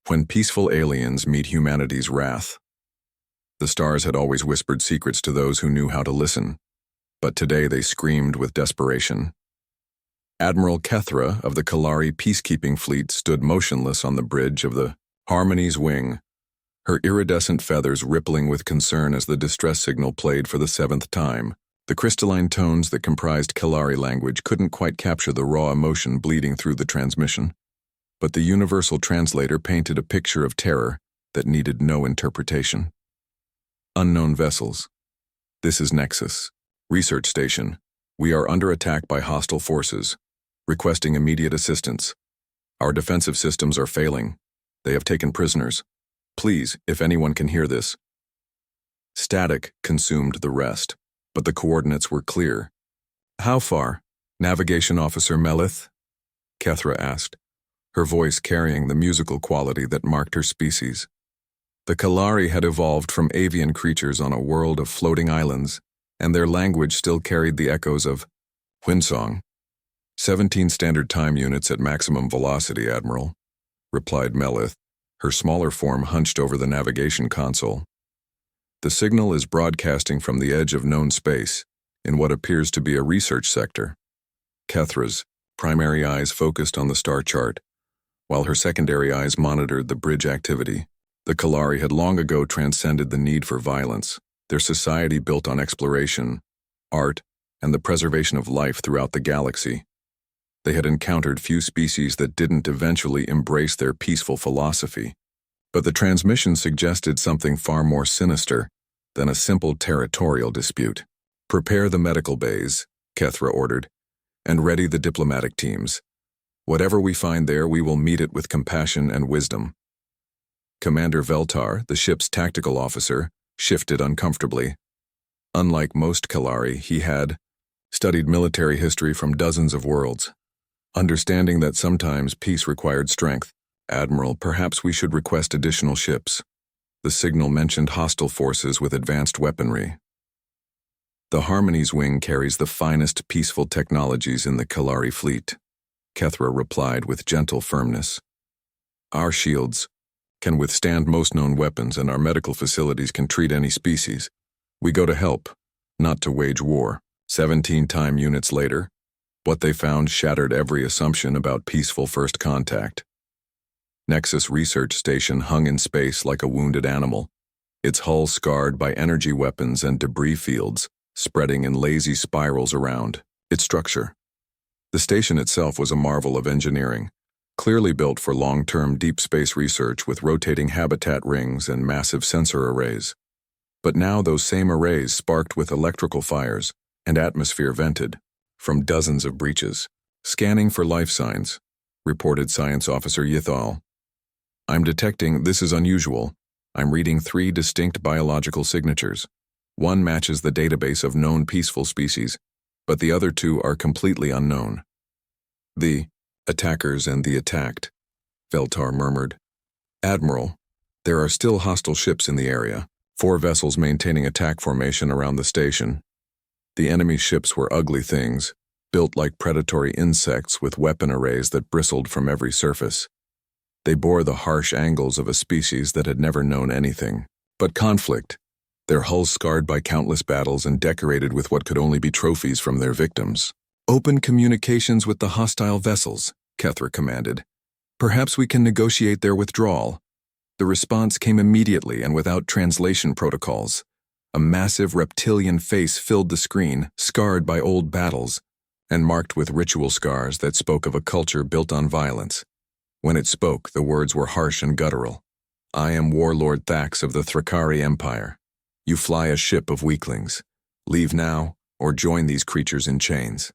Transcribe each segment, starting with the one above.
When peaceful aliens meet humanity's wrath. The stars had always whispered secrets to those who knew how to listen, but today they screamed with desperation. Admiral Kethra of the Kalari peacekeeping fleet stood motionless on the bridge of the Harmony's wing, her iridescent feathers rippling with concern as the distress signal played for the 7th time. The crystalline tones that comprised Kalari language couldn't quite capture the raw emotion bleeding through the transmission, but the universal translator painted a picture of terror that needed no interpretation. Unknown vessels. This is Nexus. Research station. We are under attack by hostile forces. Requesting immediate assistance. Our defensive systems are failing. They have taken prisoners. Please, if anyone can hear this. Static consumed the rest, but the coordinates were clear. How far? Navigation Officer Melith? Kethra asked, her voice carrying the musical quality that marked her species. The Kalari had evolved from avian creatures on a world of floating islands, and their language still carried the echoes of windsong. 17 standard time units at maximum velocity, Admiral, replied Melith, her smaller form hunched over the navigation console. The signal is broadcasting from the edge of known space, in what appears to be a research sector. Kethra's primary eyes focused on the star chart, while her secondary eyes monitored the bridge activity. The Kalari had long ago transcended the need for violence, their society built on exploration, art, and the preservation of life throughout the galaxy. They had encountered few species that didn't eventually embrace their peaceful philosophy, but the transmission suggested something far more sinister than a simple territorial dispute. Prepare the medical bays, Kethra ordered, and ready the diplomatic teams. Whatever we find there, we will meet it with compassion and wisdom. Commander Veltar, the ship's tactical officer, shifted uncomfortably. Unlike most Kalari, he had studied military history from dozens of worlds. Understanding that sometimes peace required strength, Admiral, perhaps we should request additional ships. The signal mentioned hostile forces with advanced weaponry. The Harmony's wing carries the finest peaceful technologies in the Kalari fleet, Kethra replied with gentle firmness. Our shields can withstand most known weapons, and our medical facilities can treat any species. We go to help, not to wage war. 17 time units later, what they found shattered every assumption about peaceful first contact. Nexus Research Station hung in space like a wounded animal, its hull scarred by energy weapons and debris fields, spreading in lazy spirals around its structure. The station itself was a marvel of engineering, clearly built for long-term deep space research with rotating habitat rings and massive sensor arrays. But now those same arrays sparked with electrical fires and atmosphere vented from dozens of breaches. Scanning for life signs, reported Science Officer Yithal. I'm detecting this is unusual. I'm reading 3 distinct biological signatures. One matches the database of known peaceful species, but the other 2 are completely unknown. The attackers and the attacked, Veltar murmured. Admiral, there are still hostile ships in the area, 4 vessels maintaining attack formation around the station. The enemy ships were ugly things, built like predatory insects with weapon arrays that bristled from every surface. They bore the harsh angles of a species that had never known anything but conflict, their hulls scarred by countless battles and decorated with what could only be trophies from their victims. Open communications with the hostile vessels, Kethra commanded. Perhaps we can negotiate their withdrawal. The response came immediately and without translation protocols. A massive reptilian face filled the screen, scarred by old battles, and marked with ritual scars that spoke of a culture built on violence. When it spoke, the words were harsh and guttural. I am Warlord Thax of the Thrakari Empire. You fly a ship of weaklings. Leave now, or join these creatures in chains.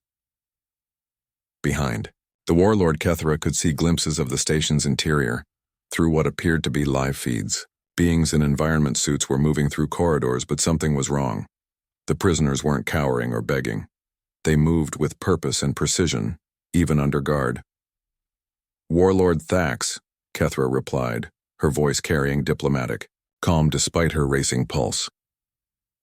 Behind, the Warlord Kethra could see glimpses of the station's interior, through what appeared to be live feeds. Beings in environment suits were moving through corridors, but something was wrong. The prisoners weren't cowering or begging. They moved with purpose and precision, even under guard. Warlord Thax, Kethra replied, her voice carrying diplomatic, calm despite her racing pulse.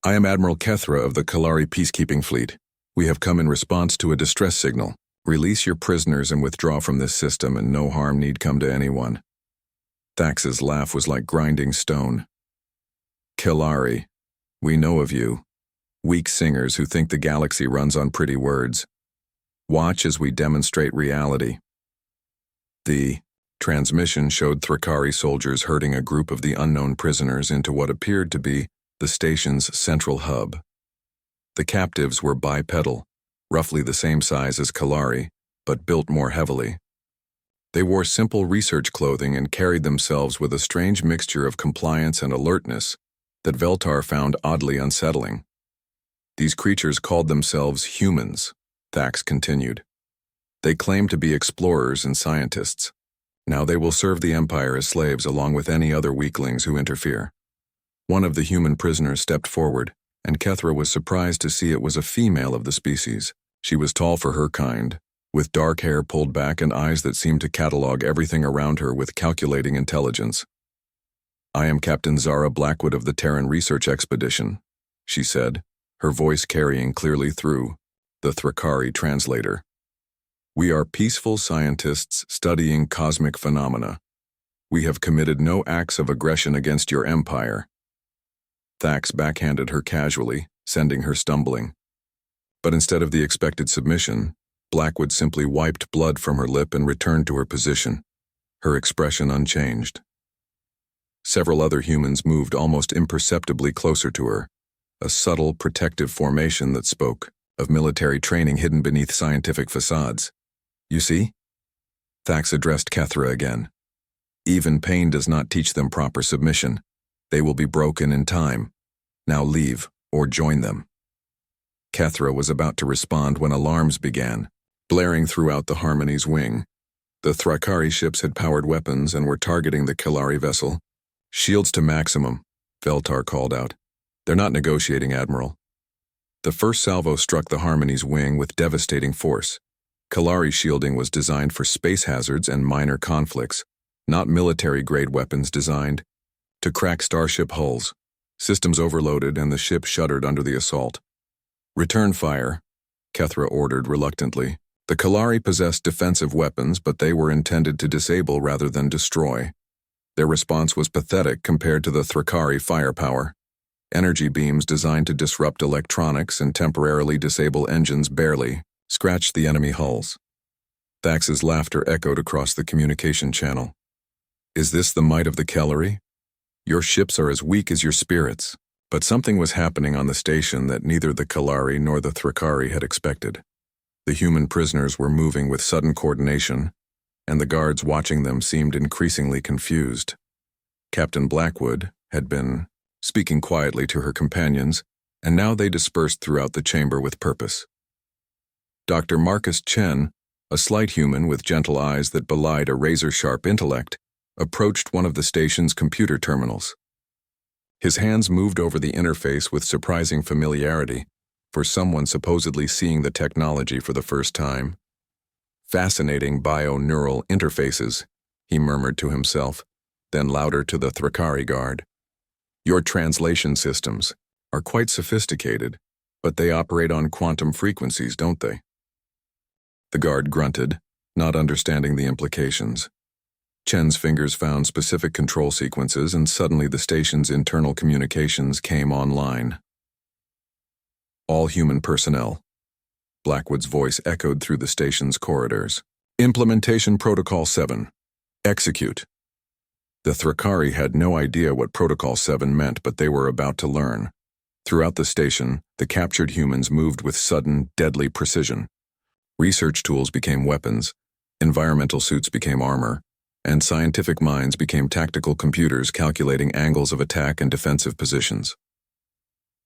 I am Admiral Kethra of the Kalari peacekeeping fleet. We have come in response to a distress signal. Release your prisoners and withdraw from this system, and no harm need come to anyone. Thax's laugh was like grinding stone. Kelari, we know of you. Weak singers who think the galaxy runs on pretty words. Watch as we demonstrate reality. The transmission showed Thrakari soldiers herding a group of the unknown prisoners into what appeared to be the station's central hub. The captives were bipedal, roughly the same size as Kelari, but built more heavily. They wore simple research clothing and carried themselves with a strange mixture of compliance and alertness that Veltar found oddly unsettling. These creatures called themselves humans, Thax continued. They claimed to be explorers and scientists. Now they will serve the Empire as slaves along with any other weaklings who interfere. One of the human prisoners stepped forward, and Kethra was surprised to see it was a female of the species. She was tall for her kind, with dark hair pulled back and eyes that seemed to catalog everything around her with calculating intelligence. "I am Captain Zara Blackwood of the Terran Research Expedition," she said, her voice carrying clearly through the Thrakari translator. "We are peaceful scientists studying cosmic phenomena. We have committed no acts of aggression against your empire." Thax backhanded her casually, sending her stumbling. But instead of the expected submission, Blackwood simply wiped blood from her lip and returned to her position, her expression unchanged. Several other humans moved almost imperceptibly closer to her, a subtle, protective formation that spoke of military training hidden beneath scientific facades. "You see?" Thax addressed Kethra again. "Even pain does not teach them proper submission. They will be broken in time. Now leave, or join them." Kethra was about to respond when alarms began, blaring throughout the Harmony's wing. The Thrakari ships had powered weapons and were targeting the Kelari vessel. "Shields to maximum," Veltar called out. "They're not negotiating, Admiral." The first salvo struck the Harmony's wing with devastating force. Kelari shielding was designed for space hazards and minor conflicts, not military-grade weapons designed to crack starship hulls. Systems overloaded and the ship shuddered under the assault. "Return fire," Kethra ordered reluctantly. The Kelari possessed defensive weapons, but they were intended to disable rather than destroy. Their response was pathetic compared to the Thrakari firepower. Energy beams designed to disrupt electronics and temporarily disable engines barely scratched the enemy hulls. Thax's laughter echoed across the communication channel. "Is this the might of the Kelari? Your ships are as weak as your spirits." But something was happening on the station that neither the Kelari nor the Thrakari had expected. The human prisoners were moving with sudden coordination, and the guards watching them seemed increasingly confused. Captain Blackwood had been speaking quietly to her companions, and now they dispersed throughout the chamber with purpose. Dr. Marcus Chen, a slight human with gentle eyes that belied a razor-sharp intellect, approached one of the station's computer terminals. His hands moved over the interface with surprising familiarity for someone supposedly seeing the technology for the first time. "Fascinating bio-neural interfaces," he murmured to himself, then louder to the Thrakari guard. "Your translation systems are quite sophisticated, but they operate on quantum frequencies, don't they?" The guard grunted, not understanding the implications. Chen's fingers found specific control sequences, and suddenly the station's internal communications came online. "All human personnel." Blackwood's voice echoed through the station's corridors. "Implementation Protocol 7. Execute." The Thrakari had no idea what Protocol 7 meant, but they were about to learn. Throughout the station, the captured humans moved with sudden, deadly precision. Research tools became weapons, environmental suits became armor, and scientific minds became tactical computers calculating angles of attack and defensive positions.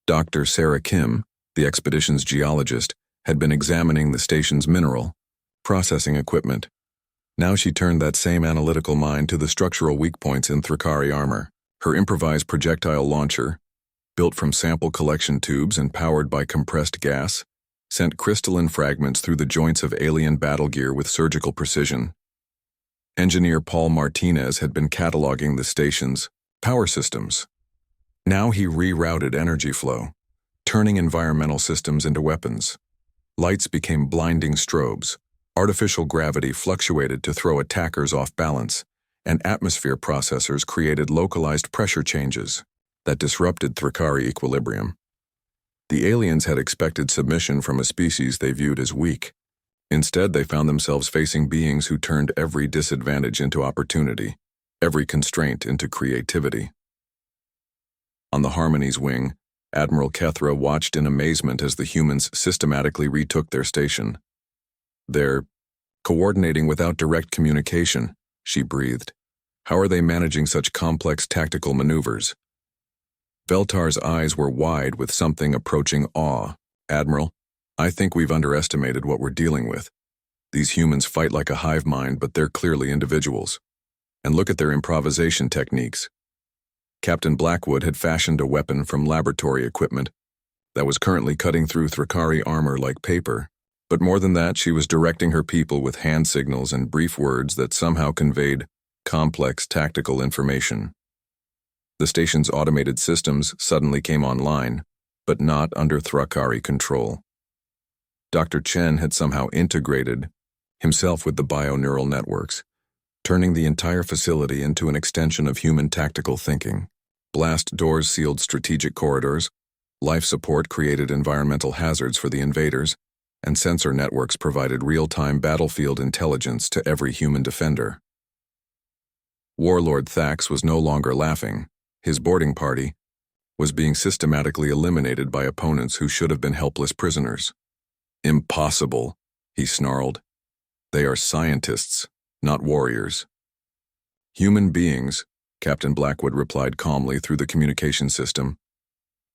Dr. Sarah Kim, the expedition's geologist, had been examining the station's mineral processing equipment. Now she turned that same analytical mind to the structural weak points in Thrakari armor. Her improvised projectile launcher, built from sample collection tubes and powered by compressed gas, sent crystalline fragments through the joints of alien battle gear with surgical precision. Engineer Paul Martinez had been cataloging the station's power systems. Now he rerouted energy flow, turning environmental systems into weapons. Lights became blinding strobes. Artificial gravity fluctuated to throw attackers off balance, and atmosphere processors created localized pressure changes that disrupted Thrakari equilibrium. The aliens had expected submission from a species they viewed as weak. Instead, they found themselves facing beings who turned every disadvantage into opportunity, every constraint into creativity. On the Harmony's wing, Admiral Kethra watched in amazement as the humans systematically retook their station. "They're coordinating without direct communication," she breathed. "How are they managing such complex tactical maneuvers?" Veltar's eyes were wide with something approaching awe. "Admiral, I think we've underestimated what we're dealing with. These humans fight like a hive mind, but they're clearly individuals. And look at their improvisation techniques." Captain Blackwood had fashioned a weapon from laboratory equipment that was currently cutting through Thrakari armor like paper. But more than that, she was directing her people with hand signals and brief words that somehow conveyed complex tactical information. The station's automated systems suddenly came online, but not under Thrakari control. Dr. Chen had somehow integrated himself with the bio-neural networks, turning the entire facility into an extension of human tactical thinking. Blast doors sealed strategic corridors, life support created environmental hazards for the invaders, and sensor networks provided real-time battlefield intelligence to every human defender. Warlord Thax was no longer laughing. His boarding party was being systematically eliminated by opponents who should have been helpless prisoners. "Impossible," he snarled. "They are scientists, not warriors." "Human beings," Captain Blackwood replied calmly through the communication system,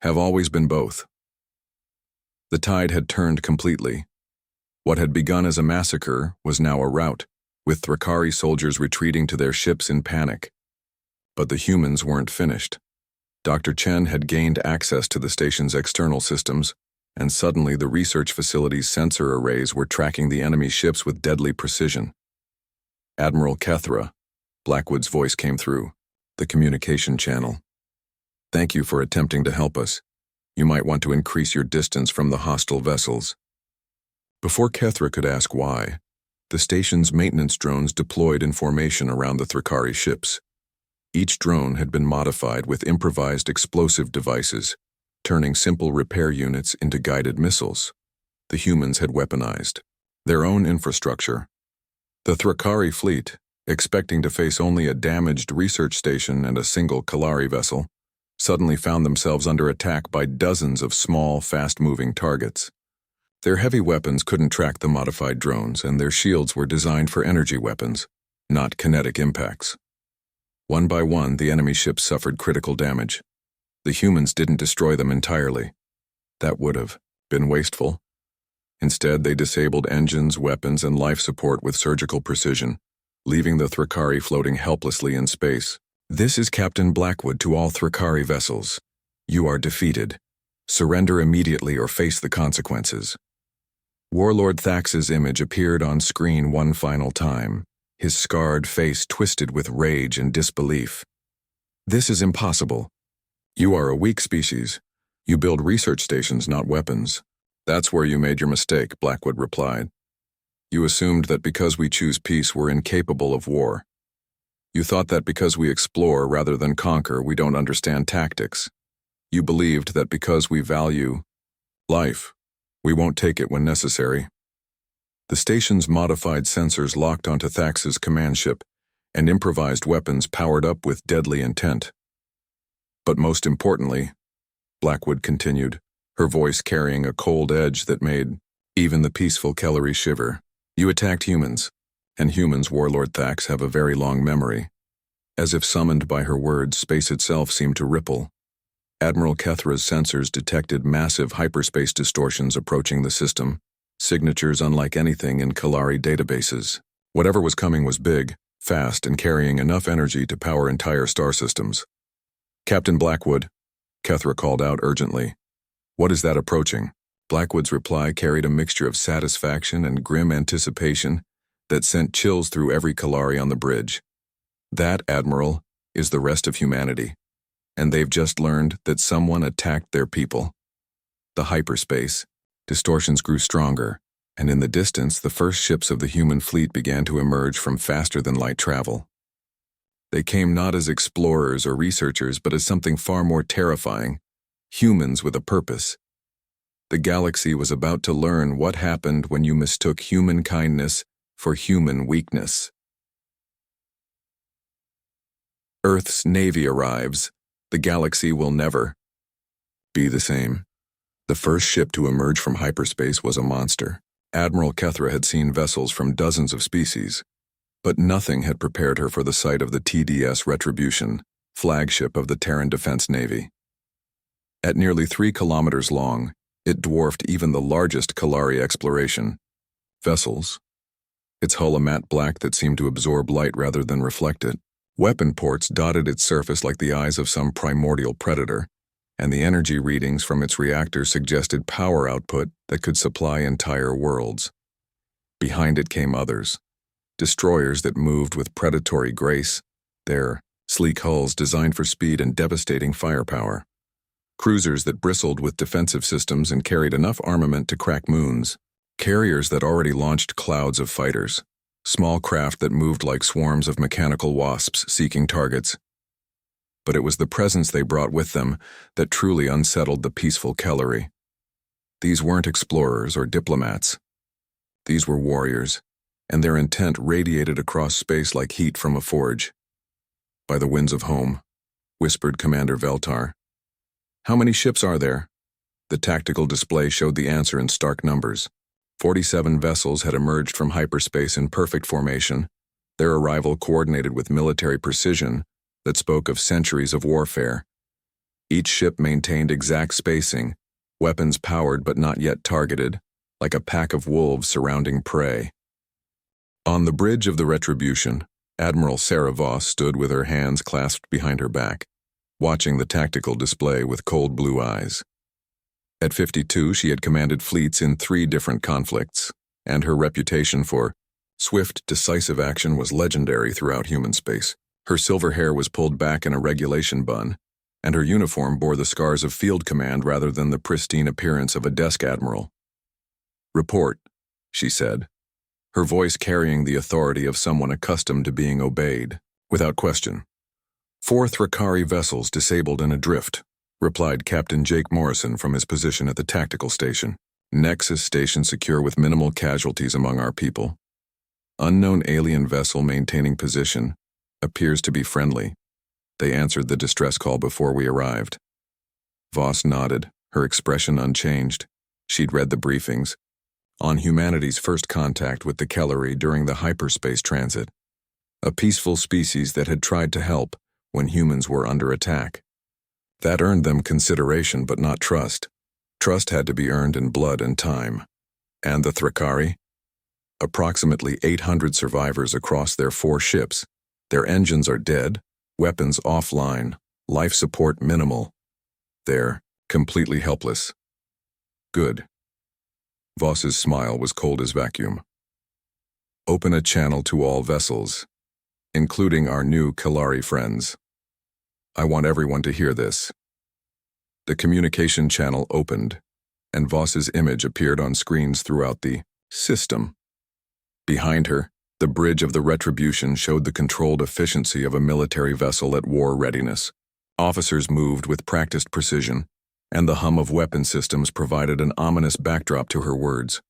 "have always been both." The tide had turned completely. What had begun as a massacre was now a rout, with Thrakari soldiers retreating to their ships in panic. But the humans weren't finished. Dr. Chen had gained access to the station's external systems, and suddenly the research facility's sensor arrays were tracking the enemy ships with deadly precision. "Admiral Kethra," Blackwood's voice came through the communication channel. "Thank you for attempting to help us. You might want to increase your distance from the hostile vessels." Before Kethra could ask why, the station's maintenance drones deployed in formation around the Thrakari ships. Each drone had been modified with improvised explosive devices, turning simple repair units into guided missiles. The humans had weaponized their own infrastructure. The Thrakari fleet, expecting to face only a damaged research station and a single Kalari vessel, suddenly found themselves under attack by dozens of small, fast-moving targets. Their heavy weapons couldn't track the modified drones, and their shields were designed for energy weapons, not kinetic impacts. One by one, the enemy ships suffered critical damage. The humans didn't destroy them entirely. That would have been wasteful. Instead, they disabled engines, weapons, and life support with surgical precision, leaving the Thrakari floating helplessly in space. "This is Captain Blackwood to all Thrakari vessels. You are defeated. Surrender immediately or face the consequences." Warlord Thax's image appeared on screen one final time, his scarred face twisted with rage and disbelief. "This is impossible. You are a weak species. You build research stations, not weapons." "That's where you made your mistake," Blackwood replied. "You assumed that because we choose peace, we're incapable of war. You thought that because we explore rather than conquer, we don't understand tactics. You believed that because we value life, we won't take it when necessary." The station's modified sensors locked onto Thax's command ship, and improvised weapons powered up with deadly intent. "But most importantly," Blackwood continued, her voice carrying a cold edge that made even the peaceful Kellery shiver, "you attacked humans, and humans, Warlord Thax, have a very long memory." As if summoned by her words, space itself seemed to ripple. Admiral Kethra's sensors detected massive hyperspace distortions approaching the system, signatures unlike anything in Kalari databases. Whatever was coming was big, fast, and carrying enough energy to power entire star systems. "Captain Blackwood," Kethra called out urgently. "What is that approaching?" Blackwood's reply carried a mixture of satisfaction and grim anticipation that sent chills through every Kalari on the bridge. "That, Admiral, is the rest of humanity. And they've just learned that someone attacked their people." The hyperspace distortions grew stronger, and in the distance, the first ships of the human fleet began to emerge from faster-than-light travel. They came not as explorers or researchers, but as something far more terrifying, humans with a purpose. The galaxy was about to learn what happened when you mistook human kindness for human weakness. Earth's navy arrives. The galaxy will never be the same. The first ship to emerge from hyperspace was a monster. Admiral Kethra had seen vessels from dozens of species, but nothing had prepared her for the sight of the TDS Retribution, flagship of the Terran Defense Navy. At nearly 3 kilometers long, it dwarfed even the largest Kalari exploration vessels. Its hull a matte black that seemed to absorb light rather than reflect it. Weapon ports dotted its surface like the eyes of some primordial predator, and the energy readings from its reactors suggested power output that could supply entire worlds. Behind it came others, destroyers that moved with predatory grace, their sleek hulls designed for speed and devastating firepower. Cruisers that bristled with defensive systems and carried enough armament to crack moons. Carriers that already launched clouds of fighters. Small craft that moved like swarms of mechanical wasps seeking targets. But it was the presence they brought with them that truly unsettled the peaceful Kellery. These weren't explorers or diplomats. These were warriors, and their intent radiated across space like heat from a forge. "By the winds of home," whispered Commander Veltar. "How many ships are there?" The tactical display showed the answer in stark numbers. 47 vessels had emerged from hyperspace in perfect formation, their arrival coordinated with military precision that spoke of centuries of warfare. Each ship maintained exact spacing, weapons powered but not yet targeted, like a pack of wolves surrounding prey. On the bridge of the Retribution, Admiral Sarah Voss stood with her hands clasped behind her back, watching the tactical display with cold blue eyes. At 52, she had commanded fleets in 3 different conflicts, and her reputation for swift, decisive action was legendary throughout human space. Her silver hair was pulled back in a regulation bun, and her uniform bore the scars of field command rather than the pristine appearance of a desk admiral. "Report," she said, her voice carrying the authority of someone accustomed to being obeyed. "Without question. 4 Thrakari vessels disabled and adrift," replied Captain Jake Morrison from his position at the tactical station. "Nexus station secure with minimal casualties among our people. Unknown alien vessel maintaining position. Appears to be friendly. They answered the distress call before we arrived." Voss nodded, her expression unchanged. She'd read the briefings on humanity's first contact with the Kellery during the hyperspace transit. A peaceful species that had tried to help when humans were under attack. That earned them consideration but not trust. Trust had to be earned in blood and time. And the Thrakari? Approximately 800 survivors across their 4 ships. Their engines are dead, weapons offline, life support minimal. They're completely helpless. Good. Voss's smile was cold as vacuum. "Open a channel to all vessels, including our new Kalari friends. I want everyone to hear this." The communication channel opened, and Voss's image appeared on screens throughout the system. Behind her, the bridge of the Retribution showed the controlled efficiency of a military vessel at war readiness. Officers moved with practiced precision, and the hum of weapon systems provided an ominous backdrop to her words.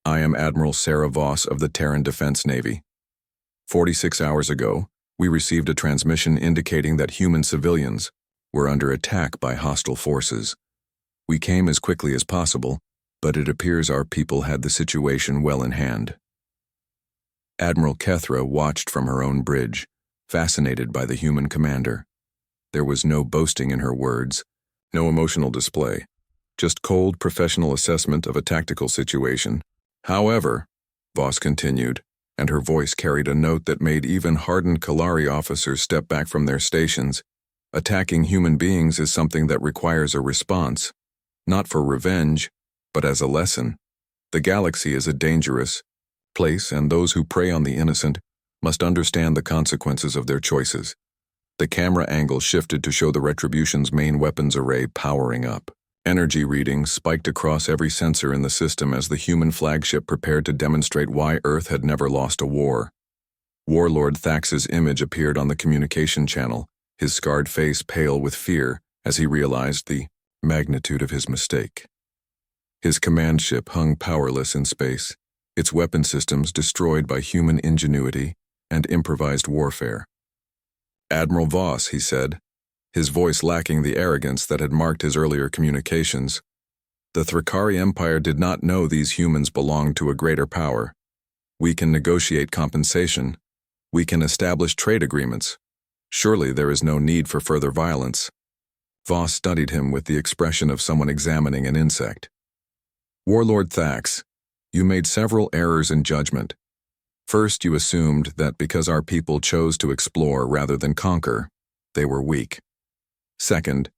"I am Admiral Sarah Voss of the Terran Defense Navy. 46 hours ago, we received a transmission indicating that human civilians were under attack by hostile forces. We came as quickly as possible, but it appears our people had the situation well in hand." Admiral Kethra watched from her own bridge, fascinated by the human commander. There was no boasting in her words, no emotional display, just cold professional assessment of a tactical situation. "However," Voss continued, and her voice carried a note that made even hardened Kalari officers step back from their stations, "attacking human beings is something that requires a response, not for revenge, but as a lesson. The galaxy is a dangerous place, and those who prey on the innocent must understand the consequences of their choices." The camera angle shifted to show the Retribution's main weapons array powering up. Energy readings spiked across every sensor in the system as the human flagship prepared to demonstrate why Earth had never lost a war. Warlord Thax's image appeared on the communication channel, his scarred face pale with fear as he realized the magnitude of his mistake. His command ship hung powerless in space, its weapon systems destroyed by human ingenuity and improvised warfare. "Admiral Voss," he said, his voice lacking the arrogance that had marked his earlier communications. "The Thrakari Empire did not know these humans belonged to a greater power. We can negotiate compensation. We can establish trade agreements. Surely there is no need for further violence." Voss studied him with the expression of someone examining an insect. "Warlord Thax, you made several errors in judgment. First, you assumed that because our people chose to explore rather than conquer, they were weak. Second,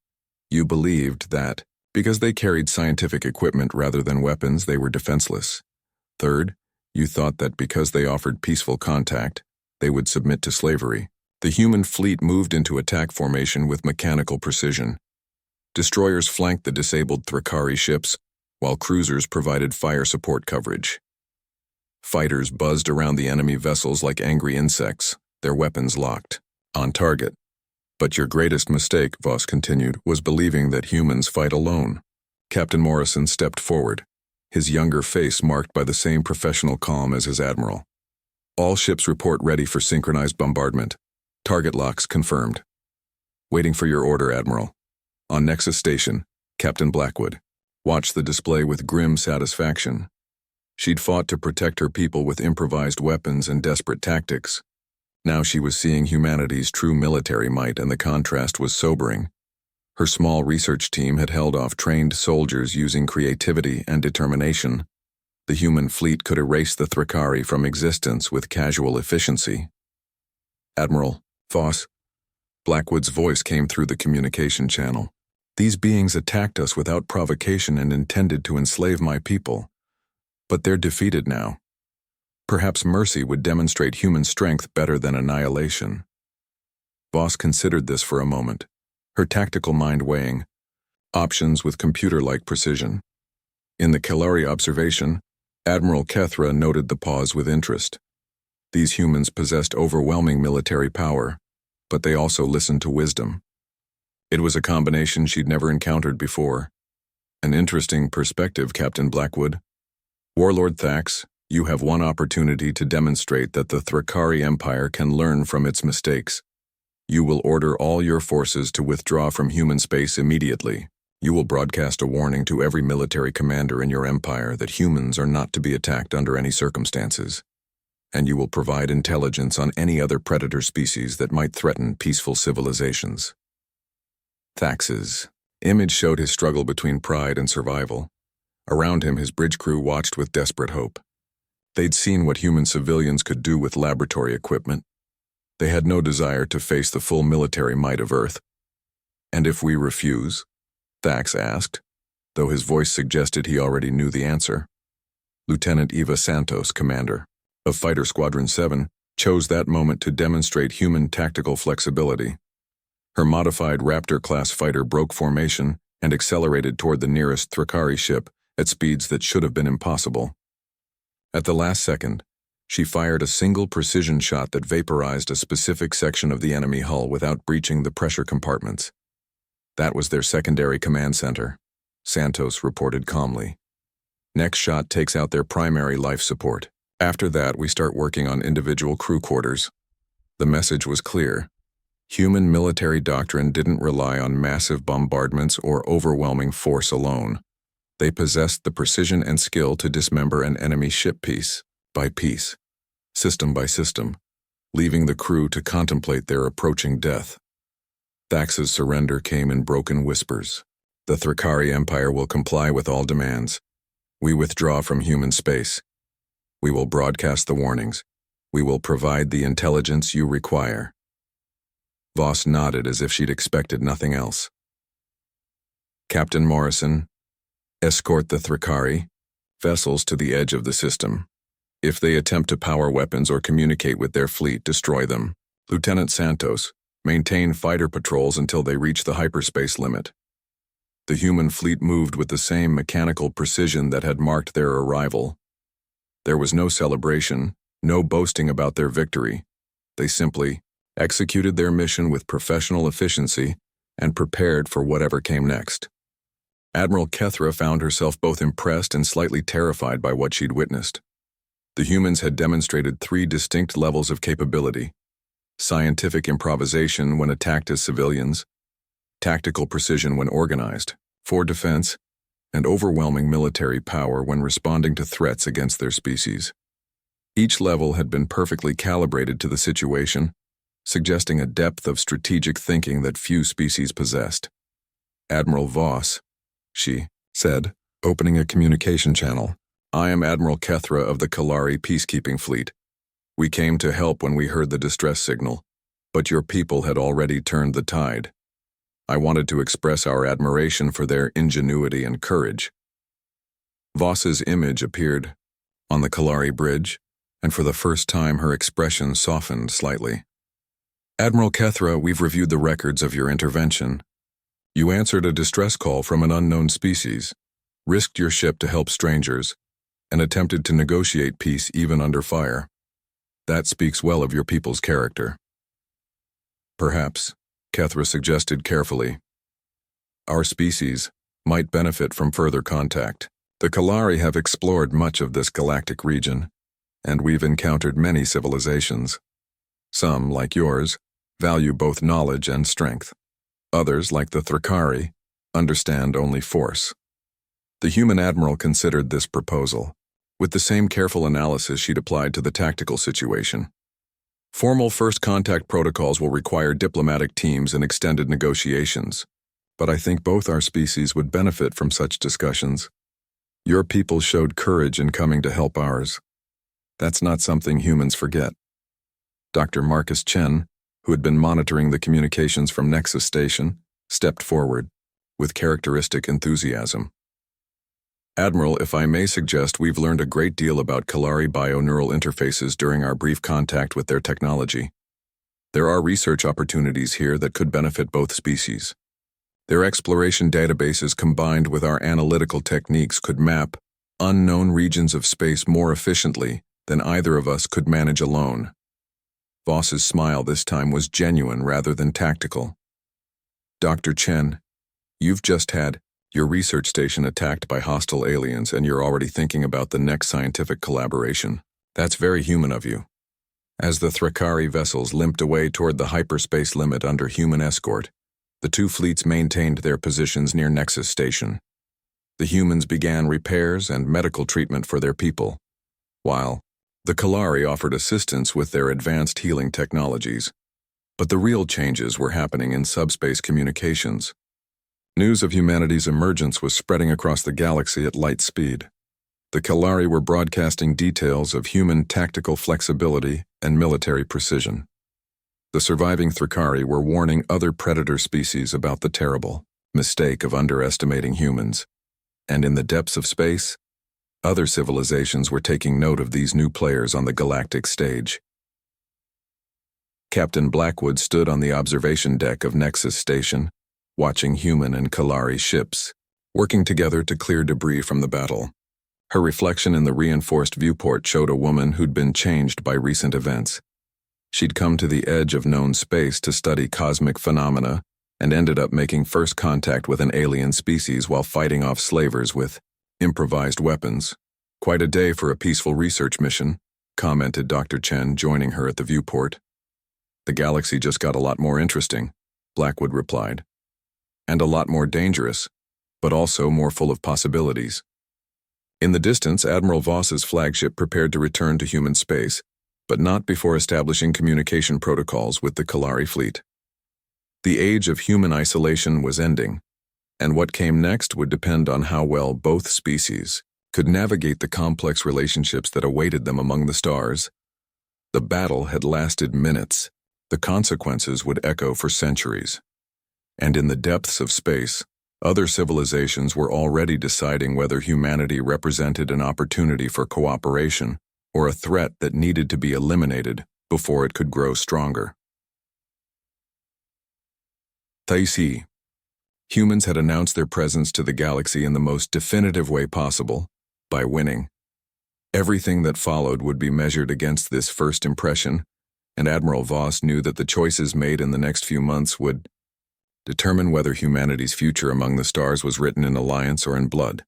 you believed that because they carried scientific equipment rather than weapons, they were defenseless. Third, you thought that because they offered peaceful contact, they would submit to slavery. The human fleet moved into attack formation with mechanical precision. Destroyers flanked the disabled Thrakari ships, while cruisers provided fire support coverage. Fighters buzzed around the enemy vessels like angry insects, their weapons locked, on target. But your greatest mistake," Voss continued, "was believing that humans fight alone." Captain Morrison stepped forward, his younger face marked by the same professional calm as his admiral. "All ships report ready for synchronized bombardment. Target locks confirmed." "Waiting for your order, Admiral." On Nexus Station, Captain Blackwood watched the display with grim satisfaction. She'd fought to protect her people with improvised weapons and desperate tactics. Now she was seeing humanity's true military might, and the contrast was sobering. Her small research team had held off trained soldiers using creativity and determination. The human fleet could erase the Thrakari from existence with casual efficiency. "Admiral Voss," Blackwood's voice came through the communication channel. "These beings attacked us without provocation and intended to enslave my people. But they're defeated now. Perhaps mercy would demonstrate human strength better than annihilation." Voss considered this for a moment, her tactical mind weighing options with computer-like precision. In the Kalari observation, Admiral Kethra noted the pause with interest. These humans possessed overwhelming military power, but they also listened to wisdom. It was a combination she'd never encountered before. "An interesting perspective, Captain Blackwood. Warlord Thax, you have one opportunity to demonstrate that the Thrakari Empire can learn from its mistakes. You will order all your forces to withdraw from human space immediately. You will broadcast a warning to every military commander in your empire that humans are not to be attacked under any circumstances. And you will provide intelligence on any other predator species that might threaten peaceful civilizations." Thax's image showed his struggle between pride and survival. Around him, his bridge crew watched with desperate hope. They'd seen what human civilians could do with laboratory equipment. They had no desire to face the full military might of Earth. "And if we refuse?" Thax asked, though his voice suggested he already knew the answer. Lieutenant Eva Santos, commander of Fighter Squadron 7, chose that moment to demonstrate human tactical flexibility. Her modified Raptor-class fighter broke formation and accelerated toward the nearest Thrakari ship at speeds that should have been impossible. At the last second, she fired a single precision shot that vaporized a specific section of the enemy hull without breaching the pressure compartments. That was their secondary command center, Santos reported calmly. "Next shot takes out their primary life support. After that, we start working on individual crew quarters." The message was clear. Human military doctrine didn't rely on massive bombardments or overwhelming force alone. They possessed the precision and skill to dismember an enemy ship piece by piece, system by system, leaving the crew to contemplate their approaching death. Thax's surrender came in broken whispers. "The Thrakari Empire will comply with all demands. We withdraw from human space. We will broadcast the warnings. We will provide the intelligence you require." Voss nodded as if she'd expected nothing else. "Captain Morrison, escort the Thrakari vessels to the edge of the system. If they attempt to power weapons or communicate with their fleet, destroy them. Lieutenant Santos, maintain fighter patrols until they reach the hyperspace limit." The human fleet moved with the same mechanical precision that had marked their arrival. There was no celebration, no boasting about their victory, They simply executed their mission with professional efficiency and prepared for whatever came next. Admiral Kethra found herself both impressed and slightly terrified by what she'd witnessed. The humans had demonstrated 3 distinct levels of capability: scientific improvisation when attacked as civilians, tactical precision when organized for defense, and overwhelming military power when responding to threats against their species. Each level had been perfectly calibrated to the situation, suggesting a depth of strategic thinking that few species possessed. "Admiral Voss," she said, opening a communication channel. "I am Admiral Kethra of the Kalari peacekeeping fleet. We came to help when we heard the distress signal, but your people had already turned the tide. I wanted to express our admiration for their ingenuity and courage." Voss's image appeared on the Kalari bridge, and for the first time her expression softened slightly. "Admiral Kethra, we've reviewed the records of your intervention. You answered a distress call from an unknown species, risked your ship to help strangers, and attempted to negotiate peace even under fire. That speaks well of your people's character." "Perhaps," Kethra suggested carefully, "our species might benefit from further contact. The Kalari have explored much of this galactic region, and we've encountered many civilizations. Some, like yours, value both knowledge and strength. Others, like the Thrakari, understand only force." The human admiral considered this proposal, with the same careful analysis she'd applied to the tactical situation. "Formal first contact protocols will require diplomatic teams and extended negotiations, but I think both our species would benefit from such discussions. Your people showed courage in coming to help ours. That's not something humans forget." Dr. Marcus Chen, who had been monitoring the communications from Nexus Station, stepped forward, with characteristic enthusiasm. "Admiral, if I may suggest, we've learned a great deal about Kalari bioneural interfaces during our brief contact with their technology. There are research opportunities here that could benefit both species. Their exploration databases combined with our analytical techniques could map unknown regions of space more efficiently than either of us could manage alone." Voss's smile this time was genuine rather than tactical. "Dr. Chen, you've just had your research station attacked by hostile aliens and you're already thinking about the next scientific collaboration. That's very human of you." As the Thrakari vessels limped away toward the hyperspace limit under human escort, the 2 fleets maintained their positions near Nexus Station. The humans began repairs and medical treatment for their people, while the Kalari offered assistance with their advanced healing technologies. But the real changes were happening in subspace communications. News of humanity's emergence was spreading across the galaxy at light speed. The Kalari were broadcasting details of human tactical flexibility and military precision. The surviving Thrakari were warning other predator species about the terrible mistake of underestimating humans. And in the depths of space, other civilizations were taking note of these new players on the galactic stage. Captain Blackwood stood on the observation deck of Nexus Station, watching human and Kalari ships, working together to clear debris from the battle. Her reflection in the reinforced viewport showed a woman who'd been changed by recent events. She'd come to the edge of known space to study cosmic phenomena and ended up making first contact with an alien species while fighting off slavers with improvised weapons. "Quite a day for a peaceful research mission," commented Dr. Chen, joining her at the viewport. "The galaxy just got a lot more interesting," Blackwood replied. "And a lot more dangerous, but also more full of possibilities." In the distance, Admiral Voss's flagship prepared to return to human space, but not before establishing communication protocols with the Kalari fleet. The age of human isolation was ending, and what came next would depend on how well both species could navigate the complex relationships that awaited them among the stars. The battle had lasted minutes. The consequences would echo for centuries. And in the depths of space, other civilizations were already deciding whether humanity represented an opportunity for cooperation or a threat that needed to be eliminated before it could grow stronger. Taisi. Humans had announced their presence to the galaxy in the most definitive way possible, by winning. Everything that followed would be measured against this first impression, and Admiral Voss knew that the choices made in the next few months would determine whether humanity's future among the stars was written in alliance or in blood.